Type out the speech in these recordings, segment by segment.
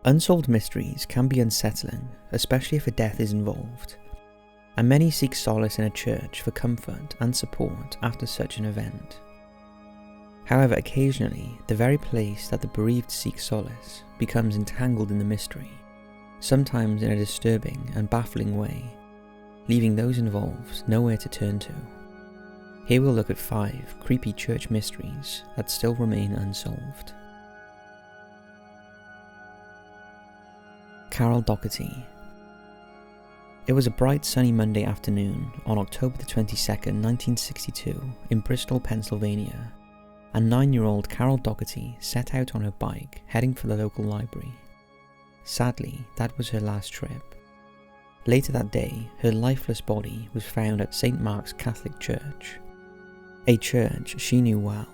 Unsolved mysteries can be unsettling, especially if a death is involved, and many seek solace in a church for comfort and support after such an event. However, occasionally, the very place that the bereaved seek solace becomes entangled in the mystery, sometimes in a disturbing and baffling way, leaving those involved nowhere to turn to. Here we'll look at 5 creepy church mysteries that still remain unsolved. Carol Dougherty. It was a bright sunny Monday afternoon on October the 22nd, 1962 in Bristol, Pennsylvania, and 9-year-old Carol Dougherty set out on her bike heading for the local library. Sadly, that was her last trip. Later that day, her lifeless body was found at St. Mark's Catholic Church, a church she knew well,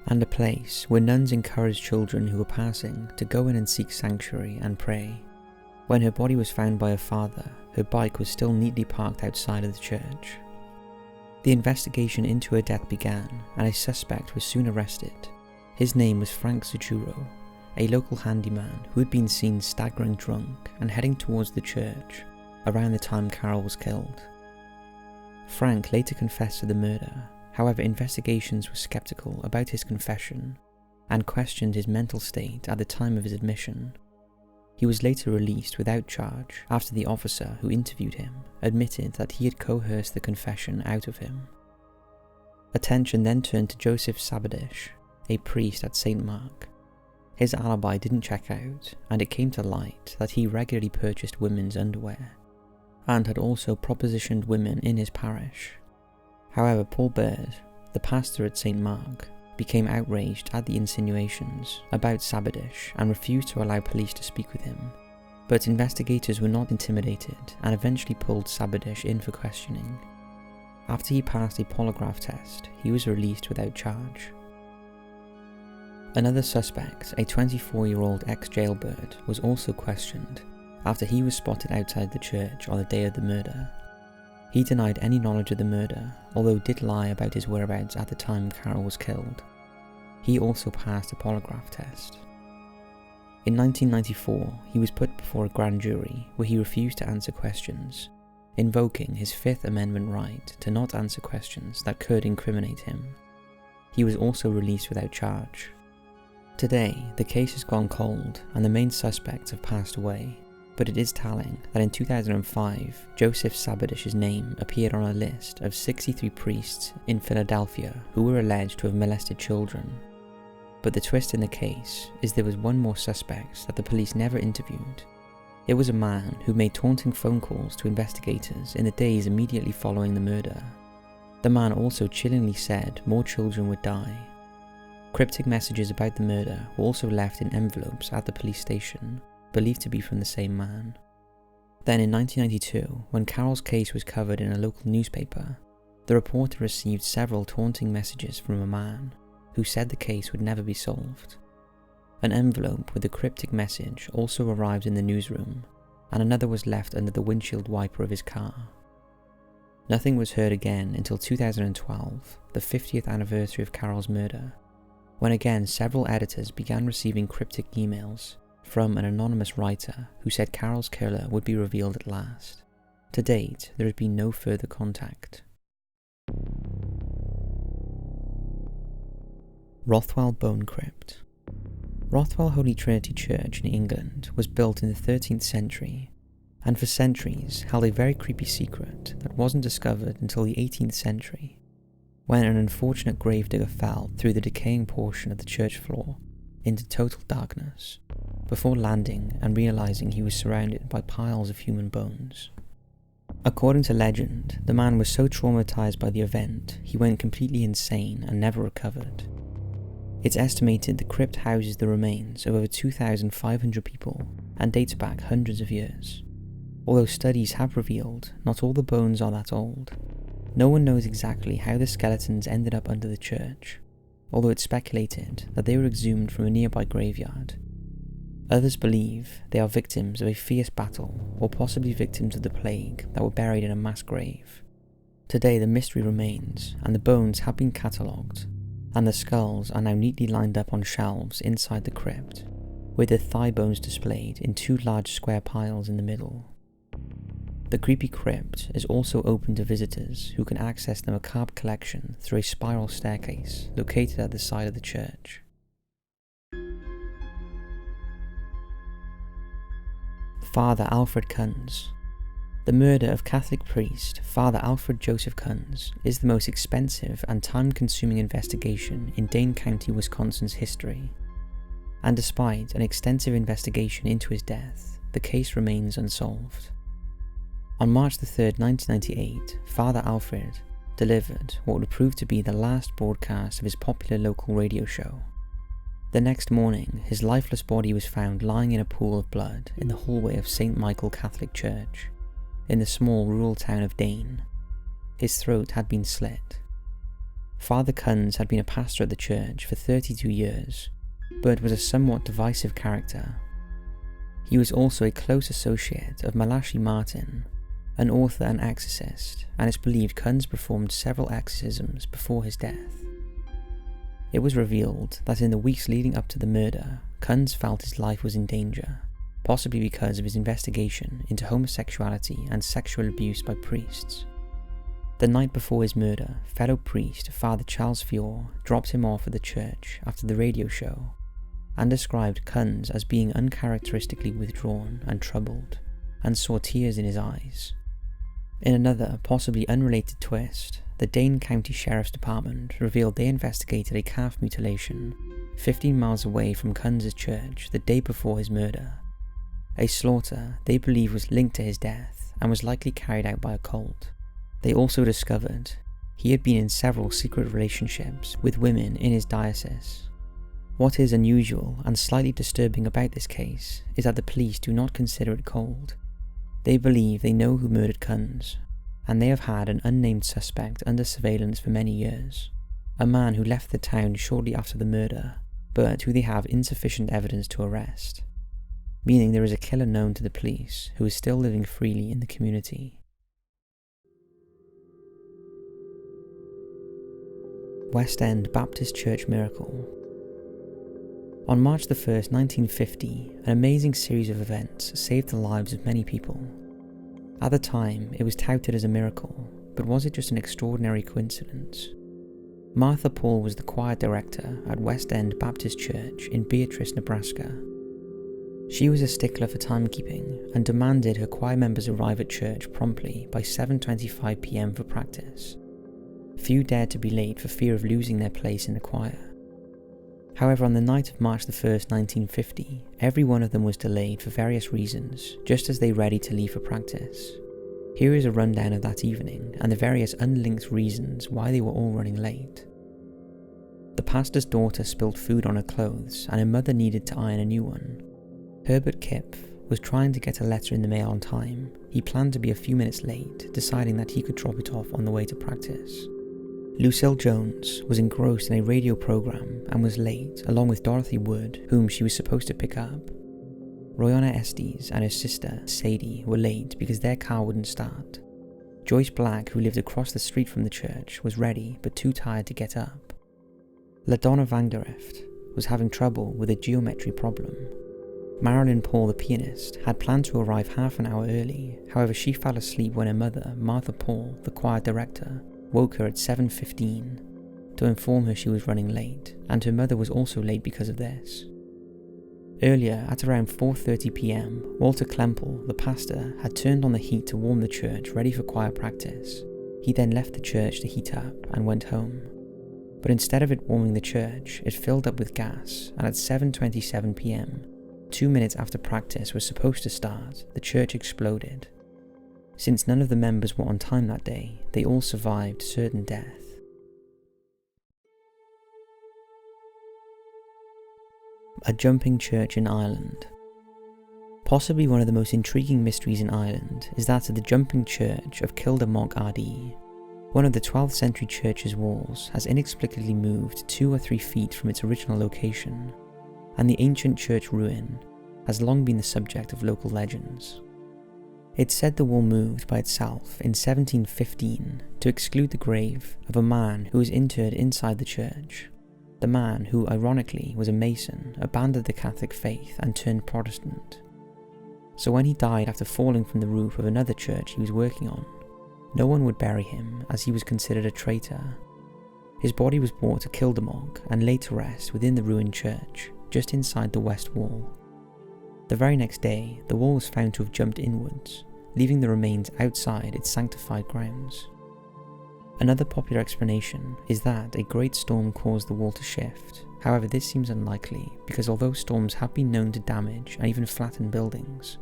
and a place where nuns encouraged children who were passing to go in and seek sanctuary and pray. When her body was found by her father, her bike was still neatly parked outside of the church. The investigation into her death began, and a suspect was soon arrested. His name was Frank Zucchero, a local handyman who had been seen staggering drunk and heading towards the church around the time Carol was killed. Frank later confessed to the murder. However, investigations were skeptical about his confession and questioned his mental state at the time of his admission. He was later released without charge after the officer who interviewed him admitted that he had coerced the confession out of him. Attention then turned to Joseph Sabadish, a priest at St. Mark. His alibi didn't check out, and it came to light that he regularly purchased women's underwear, and had also propositioned women in his parish. However, Paul Bird, the pastor at St. Mark, became outraged at the insinuations about Sabadish and refused to allow police to speak with him. But investigators were not intimidated and eventually pulled Sabadish in for questioning. After he passed a polygraph test, he was released without charge. Another suspect, a 24-year-old ex-jailbird, was also questioned after he was spotted outside the church on the day of the murder. He denied any knowledge of the murder, although did lie about his whereabouts at the time Carol was killed. He also passed a polygraph test. In 1994, he was put before a grand jury where he refused to answer questions, invoking his Fifth Amendment right to not answer questions that could incriminate him. He was also released without charge. Today, the case has gone cold and the main suspects have passed away. But it is telling that in 2005, Joseph Sabadish's name appeared on a list of 63 priests in Philadelphia who were alleged to have molested children. But the twist in the case is there was one more suspect that the police never interviewed. It was a man who made taunting phone calls to investigators in the days immediately following the murder. The man also chillingly said more children would die. Cryptic messages about the murder were also left in envelopes at the police station, believed to be from the same man. Then in 1992, when Carol's case was covered in a local newspaper, the reporter received several taunting messages from a man who said the case would never be solved. An envelope with a cryptic message also arrived in the newsroom, and another was left under the windshield wiper of his car. Nothing was heard again until 2012, the 50th anniversary of Carol's murder, when again several editors began receiving cryptic emails from an anonymous writer who said Carol's killer would be revealed at last. To date, there has been no further contact. Rothwell Bone Crypt. Rothwell Holy Trinity Church in England was built in the 13th century, and for centuries held a very creepy secret that wasn't discovered until the 18th century, when an unfortunate gravedigger fell through the decaying portion of the church floor into total darkness, before landing and realizing he was surrounded by piles of human bones. According to legend, the man was so traumatized by the event, he went completely insane and never recovered. It's estimated the crypt houses the remains of over 2,500 people and dates back hundreds of years. Although studies have revealed not all the bones are that old, no one knows exactly how the skeletons ended up under the church, although it's speculated that they were exhumed from a nearby graveyard. Others believe they are victims of a fierce battle, or possibly victims of the plague that were buried in a mass grave. Today the mystery remains, and the bones have been catalogued, and the skulls are now neatly lined up on shelves inside the crypt, with their thigh bones displayed in 2 large square piles in the middle. The creepy crypt is also open to visitors who can access the macabre collection through a spiral staircase located at the side of the church. Father Alfred Kunz. The murder of Catholic priest Father Alfred Joseph Kunz is the most expensive and time-consuming investigation in Dane County, Wisconsin's history. And despite an extensive investigation into his death, the case remains unsolved. On March 3, 1998, Father Alfred delivered what would prove to be the last broadcast of his popular local radio show. The next morning, his lifeless body was found lying in a pool of blood in the hallway of St. Michael Catholic Church, in the small rural town of Dane. His throat had been slit. Father Kunz had been a pastor at the church for 32 years, but was a somewhat divisive character. He was also a close associate of Malachi Martin, an author and exorcist, and it's believed Kunz performed several exorcisms before his death. It was revealed that in the weeks leading up to the murder, Kunz felt his life was in danger, possibly because of his investigation into homosexuality and sexual abuse by priests. The night before his murder, fellow priest Father Charles Fior dropped him off at the church after the radio show, and described Kunz as being uncharacteristically withdrawn and troubled, and saw tears in his eyes. In another, possibly unrelated twist, the Dane County Sheriff's Department revealed they investigated a calf mutilation 15 miles away from Kunz's church the day before his murder, a slaughter they believe was linked to his death and was likely carried out by a cult. They also discovered he had been in several secret relationships with women in his diocese. What is unusual and slightly disturbing about this case is that the police do not consider it cold. They believe they know who murdered Kunz, and they have had an unnamed suspect under surveillance for many years, a man who left the town shortly after the murder, but who they have insufficient evidence to arrest, meaning there is a killer known to the police who is still living freely in the community. West End Baptist Church Miracle. On March 1, 1950, an amazing series of events saved the lives of many people. At the time, it was touted as a miracle, but was it just an extraordinary coincidence? Martha Paul was the choir director at West End Baptist Church in Beatrice, Nebraska. She was a stickler for timekeeping and demanded her choir members arrive at church promptly by 7:25 p.m. for practice. Few dared to be late for fear of losing their place in the choir. However, on the night of March 1, 1950, every one of them was delayed for various reasons, just as they ready to leave for practice. Here is a rundown of that evening and the various unlinked reasons why they were all running late. The pastor's daughter spilled food on her clothes and her mother needed to iron a new one. Herbert Kipp was trying to get a letter in the mail on time. He planned to be a few minutes late, deciding that he could drop it off on the way to practice. Lucille Jones was engrossed in a radio program and was late, along with Dorothy Wood, whom she was supposed to pick up. Royanna Estes and her sister, Sadie, were late because their car wouldn't start. Joyce Black, who lived across the street from the church, was ready but too tired to get up. LaDonna Vangereft was having trouble with a geometry problem. Marilyn Paul, the pianist, had planned to arrive half an hour early, however she fell asleep when her mother, Martha Paul, the choir director, woke her at 7:15 to inform her she was running late, and her mother was also late because of this. Earlier, at around 4:30 p.m, Walter Klemple, the pastor, had turned on the heat to warm the church ready for choir practice. He then left the church to heat up and went home. But instead of it warming the church, it filled up with gas, and at 7:27 p.m, 2 minutes after practice was supposed to start, the church exploded. Since none of the members were on time that day, they all survived certain death. A jumping church in Ireland. Possibly one of the most intriguing mysteries in Ireland is that of the jumping church of Kildamock Ardee. One of the 12th century church's walls has inexplicably moved 2 or 3 feet from its original location, and the ancient church ruin has long been the subject of local legends. It's said the wall moved by itself in 1715 to exclude the grave of a man who was interred inside the church. The man, who ironically was a Mason, abandoned the Catholic faith and turned Protestant. So when he died after falling from the roof of another church he was working on, no one would bury him as he was considered a traitor. His body was brought to Kildemog and laid to rest within the ruined church, just inside the west wall. The very next day, the wall was found to have jumped inwards, leaving the remains outside its sanctified grounds. Another popular explanation is that a great storm caused the wall to shift. However, this seems unlikely because although storms have been known to damage and even flatten buildings,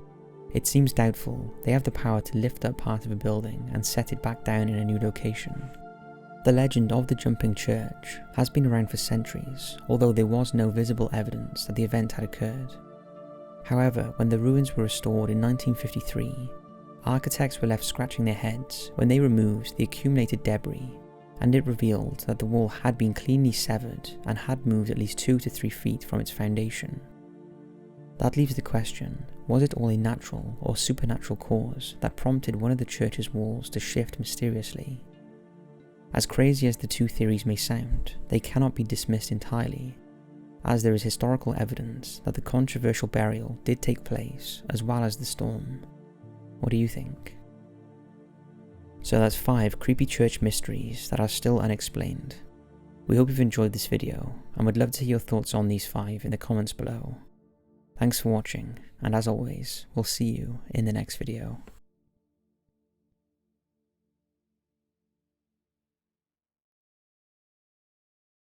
it seems doubtful they have the power to lift up part of a building and set it back down in a new location. The legend of the jumping church has been around for centuries, although there was no visible evidence that the event had occurred. However, when the ruins were restored in 1953, architects were left scratching their heads when they removed the accumulated debris, and it revealed that the wall had been cleanly severed and had moved at least 2 to 3 feet from its foundation. That leaves the question, was it all a natural or supernatural cause that prompted one of the church's walls to shift mysteriously? As crazy as the two theories may sound, they cannot be dismissed entirely, as there is historical evidence that the controversial burial did take place as well as the storm. What do you think? So that's 5 creepy church mysteries that are still unexplained. We hope you've enjoyed this video and would love to hear your thoughts on these 5 in the comments below. Thanks for watching, and as always, we'll see you in the next video.